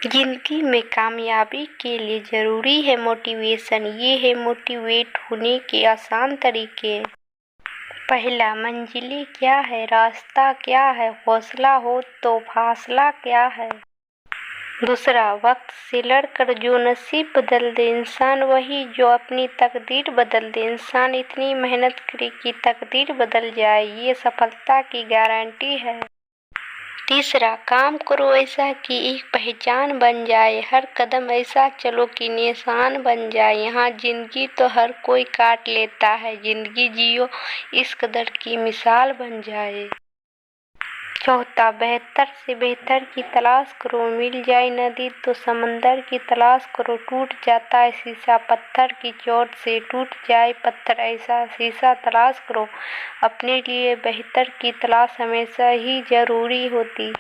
जिंदगी में कामयाबी के लिए ज़रूरी है मोटिवेशन। ये है मोटिवेट होने के आसान तरीके। पहला, मंजिलें क्या है, रास्ता क्या है, हौसला हो तो फासला क्या है। दूसरा, वक्त से लड़कर जो नसीब बदल दे इंसान वही जो अपनी तकदीर बदल दे। इंसान इतनी मेहनत करे कि तकदीर बदल जाए, ये सफलता की गारंटी है। तीसरा, काम करो ऐसा कि एक पहचान बन जाए, हर कदम ऐसा चलो कि निशान बन जाए। यहाँ जिंदगी तो हर कोई काट लेता है, जिंदगी जियो इस कदर की मिसाल बन जाए। चौथा, बेहतर से बेहतर की तलाश करो, मिल जाए नदी तो समंदर की तलाश करो। टूट जाता है शीशा पत्थर की चोट से, टूट जाए पत्थर ऐसा शीशा तलाश करो। अपने लिए बेहतर की तलाश हमेशा ही जरूरी होती।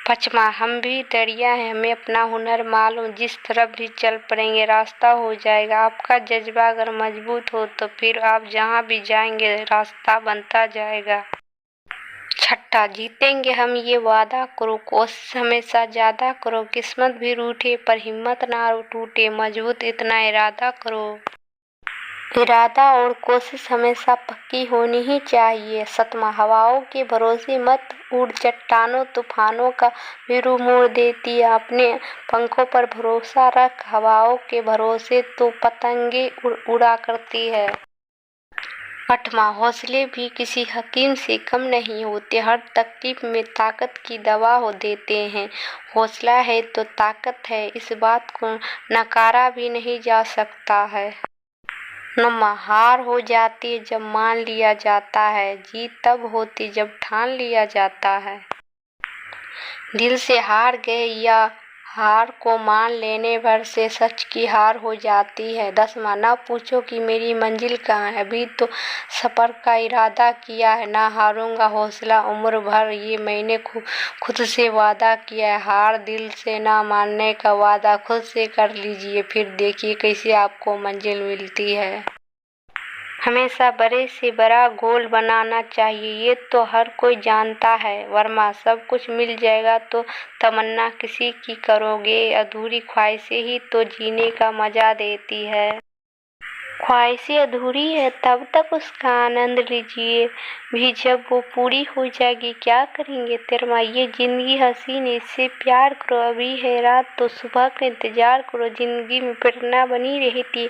पांचवा, हम भी दरिया हैं, हमें अपना हुनर मालूम, जिस तरफ भी चल पड़ेंगे रास्ता हो जाएगा। आपका जज्बा अगर मजबूत हो तो फिर आप जहाँ भी जाएंगे रास्ता बनता जाएगा। छठा, जीतेंगे हम ये वादा करो, कोशिश हमेशा ज्यादा करो। किस्मत भी रूठे पर हिम्मत ना टूटे, मजबूत इतना इरादा करो। इरादा और कोशिश हमेशा पक्की होनी ही चाहिए। सतमा, हवाओं के भरोसे मत उड़, चट्टानों तूफानों का भी रुख मोड़ देती है। अपने पंखों पर भरोसा रख, हवाओं के भरोसे तो पतंगे उड़ा करती है। आठवां, हौसले भी किसी हकीम से कम नहीं होते, हर तकलीफ में ताकत की दवा हो देते हैं। हौसला है तो ताकत है, इस बात को नकारा भी नहीं जा सकता है। नौवां, हार हो जाती है जब मान लिया जाता है, जीत तब होती जब ठान लिया जाता है। दिल से हार गए या हार को मान लेने भर से सच की हार हो जाती है। 10वां, ना पूछो कि मेरी मंजिल कहाँ है, अभी तो सफर का इरादा किया है। ना हारूंगा हौसला उम्र भर, ये मैंने खुद से वादा किया है। हार दिल से ना मानने का वादा खुद से कर लीजिए, फिर देखिए कैसे आपको मंजिल मिलती है। हमेशा बड़े से बड़ा गोल बनाना चाहिए, ये तो हर कोई जानता है। वरना सब कुछ मिल जाएगा तो तमन्ना किसी की करोगे। अधूरी ख्वाहिशें ही तो जीने का मजा देती है। ख्वाहिशें अधूरी है तब तक उसका आनंद लीजिए, भी जब वो पूरी हो जाएगी क्या करेंगे। 13वां, ये जिंदगी हसीन इससे प्यार करो, अभी है रात तो सुबह का इंतजार करो। जिंदगी में प्रेरणा बनी रहती है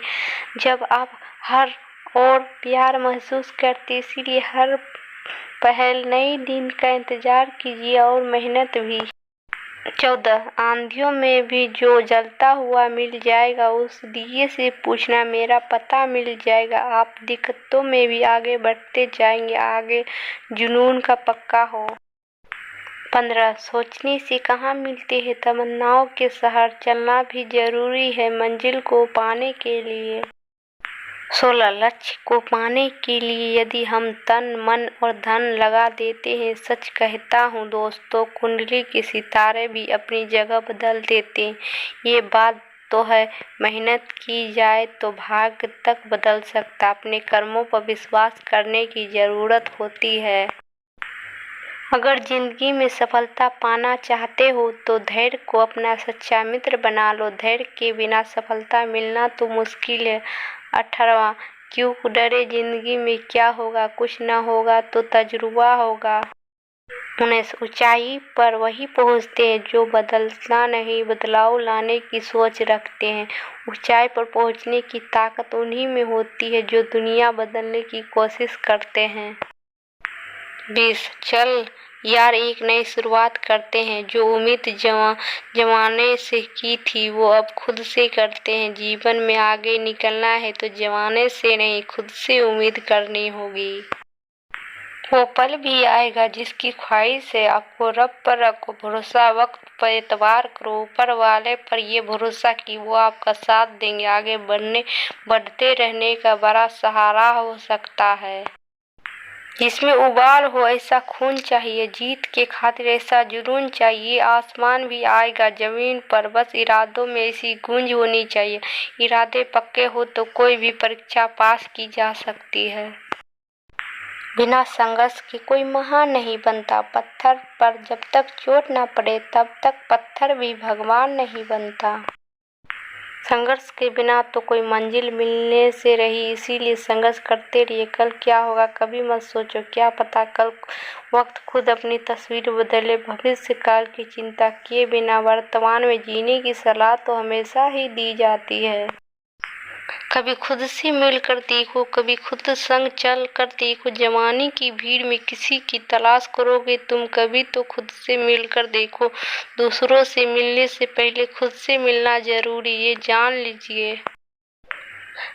जब आप हर और प्यार महसूस करते, इसीलिए हर पहल नए दिन का इंतजार कीजिए और मेहनत भी। 14, आंधियों में भी जो जलता हुआ मिल जाएगा उस दिए से पूछना मेरा पता मिल जाएगा। आप दिक्कतों में भी आगे बढ़ते जाएंगे, आगे जुनून का पक्का हो। 15, सोचने से कहाँ मिलते हैं तमन्नाओं के शहर, चलना भी जरूरी है मंजिल को पाने के लिए। 16, लक्ष्य को पाने के लिए यदि हम तन मन और धन लगा देते हैं, सच कहता हूँ दोस्तों कुंडली के सितारे भी अपनी जगह बदल देते हैं। ये बात तो है, मेहनत की जाए तो भाग्य तक बदल सकता। अपने कर्मों पर विश्वास करने की जरूरत होती है। अगर जिंदगी में सफलता पाना चाहते हो तो धैर्य को अपना सच्चा मित्र बना लो, धैर्य के बिना सफलता मिलना तो मुश्किल है। 18वां, क्यों डरे, जिंदगी में क्या होगा, कुछ न होगा तो तजुर्बा होगा। 19, ऊंचाई पर वही पहुंचते हैं जो बदलना नहीं बदलाव लाने की सोच रखते हैं। ऊंचाई पर पहुंचने की ताकत उन्हीं में होती है जो दुनिया बदलने की कोशिश करते हैं। 20, चल यार एक नई शुरुआत करते हैं, जो उम्मीद जमाने से की थी वो अब खुद से करते हैं। जीवन में आगे निकलना है तो जमाने से नहीं खुद से उम्मीद करनी होगी। वो पल भी आएगा जिसकी ख्वाहिश है, आपको रब पर रखो भरोसा, वक्त पर एतबार करो ऊपर वाले पर ये भरोसा कि वो आपका साथ देंगे। आगे बढ़ते रहने का बड़ा सहारा हो सकता है। जिसमें उबाल हो ऐसा खून चाहिए, जीत के खातिर ऐसा जुनून चाहिए। आसमान भी आएगा जमीन पर, बस इरादों में ऐसी गूंज होनी चाहिए। इरादे पक्के हो तो कोई भी परीक्षा पास की जा सकती है। बिना संघर्ष के कोई महान नहीं बनता। पत्थर पर जब तक चोट न पड़े तब तक पत्थर भी भगवान नहीं बनता। संघर्ष के बिना तो कोई मंजिल मिलने से रही, इसीलिए संघर्ष करते रहिए। कल क्या होगा कभी मत सोचो, क्या पता कल वक्त खुद अपनी तस्वीर बदले। भविष्य काल की चिंता किए बिना वर्तमान में जीने की सलाह तो हमेशा ही दी जाती है। कभी खुद से मिलकर देखो, कभी खुद संग चल कर देखो। जमाने की भीड़ में किसी की तलाश करोगे तुम, कभी तो खुद से मिलकर देखो। दूसरों से मिलने से पहले खुद से मिलना जरूरी, ये जान लीजिए।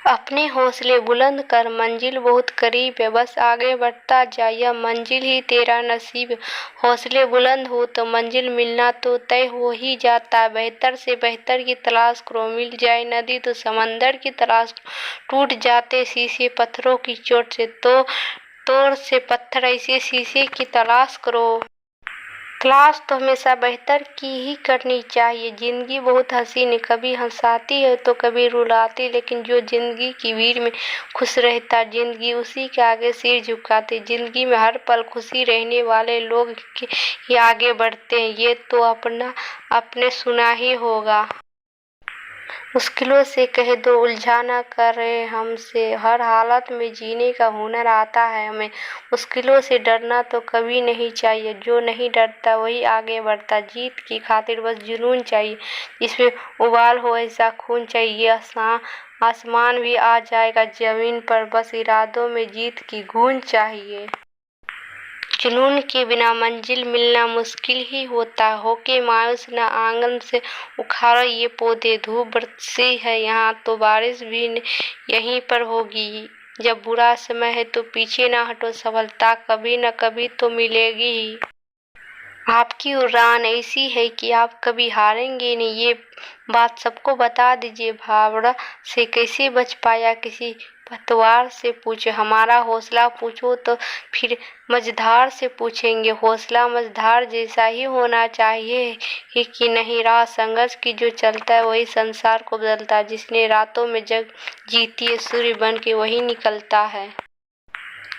अपने हौसले बुलंद कर, मंजिल बहुत करीब है, बस आगे बढ़ता जा, यह मंजिल ही तेरा नसीब है। हौसले बुलंद हो तो मंजिल मिलना तो तय हो ही जाता। बेहतर से बेहतर की तलाश करो, मिल जाए नदी तो समंदर की तलाश करो। टूट जाते शीशे पत्थरों की चोट से, तो तोड़ से पत्थर ऐसे शीशे की तलाश करो। तलाश तो हमेशा बेहतर की ही करनी चाहिए। जिंदगी बहुत हसीन है, कभी हंसाती है तो कभी रुलाती, लेकिन जो जिंदगी की भीड़ में खुश रहता, जिंदगी उसी के आगे सिर झुकाती। जिंदगी में हर पल खुशी रहने वाले लोग ही आगे बढ़ते हैं, ये तो आपने सुना ही होगा। मुश्किलों से कह दो उलझा न करे हमसे, हर हालत में जीने का हुनर आता है हमें। मुश्किलों से डरना तो कभी नहीं चाहिए, जो नहीं डरता वही आगे बढ़ता। जीत की खातिर बस जुनून चाहिए, जिसमें उबाल हो ऐसा खून चाहिए। आसमान भी आ जाएगा जमीन पर, बस इरादों में जीत की गूंज चाहिए। जुनून के बिना मंजिल मिलना मुश्किल ही होता। होके मायूस न आंगन से उखाड़ो ये पौधे, धूप बरसी है यहाँ तो बारिश भी यहीं पर होगी। जब बुरा समय है तो पीछे ना हटो, सफलता कभी न कभी तो मिलेगी ही। आपकी उड़ान ऐसी है कि आप कभी हारेंगे नहीं, ये बात सबको बता दीजिए। भावड़ा से कैसे बच पाया किसी पतवार से पूछो, हमारा हौसला पूछो तो फिर मझधार से पूछेंगे। हौसला मझधार जैसा ही होना चाहिए कि नहीं, राह संघर्ष की जो चलता है वही संसार को बदलता है। जिसने रातों में जग जीती है सूर्य बन के वही निकलता है।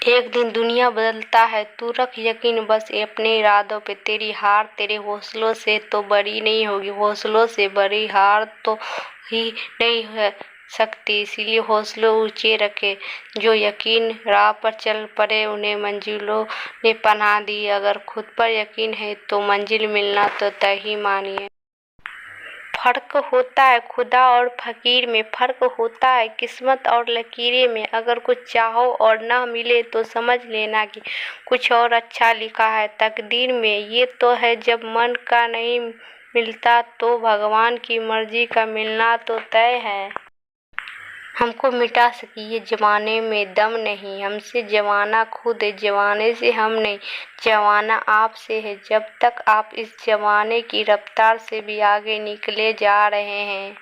एक दिन दुनिया बदलता है, तू रख यकीन बस अपने इरादों पे। तेरी हार तेरे हौसलों से तो बड़ी नहीं होगी, हौसलों से बड़ी हार तो ही नहीं हो सकती। इसीलिए हौसले ऊंचे रखे, जो यकीन राह पर चल पड़े उन्हें मंजिलों ने पनाह दी। अगर खुद पर यकीन है तो मंजिल मिलना तो तय ही मानिए। फर्क होता है खुदा और फकीर में, फर्क होता है किस्मत और लकीरें में। अगर कुछ चाहो और ना मिले तो समझ लेना कि कुछ और अच्छा लिखा है तकदीर में। ये तो है जब मन का नहीं मिलता तो भगवान की मर्जी का मिलना तो तय है। हमको मिटा सके ये जमाने में दम नहीं, हमसे जमाना खुद है, जमाने से हम नहीं। जमाना आपसे है, जब तक आप इस जमाने की रफ्तार से भी आगे निकले जा रहे हैं।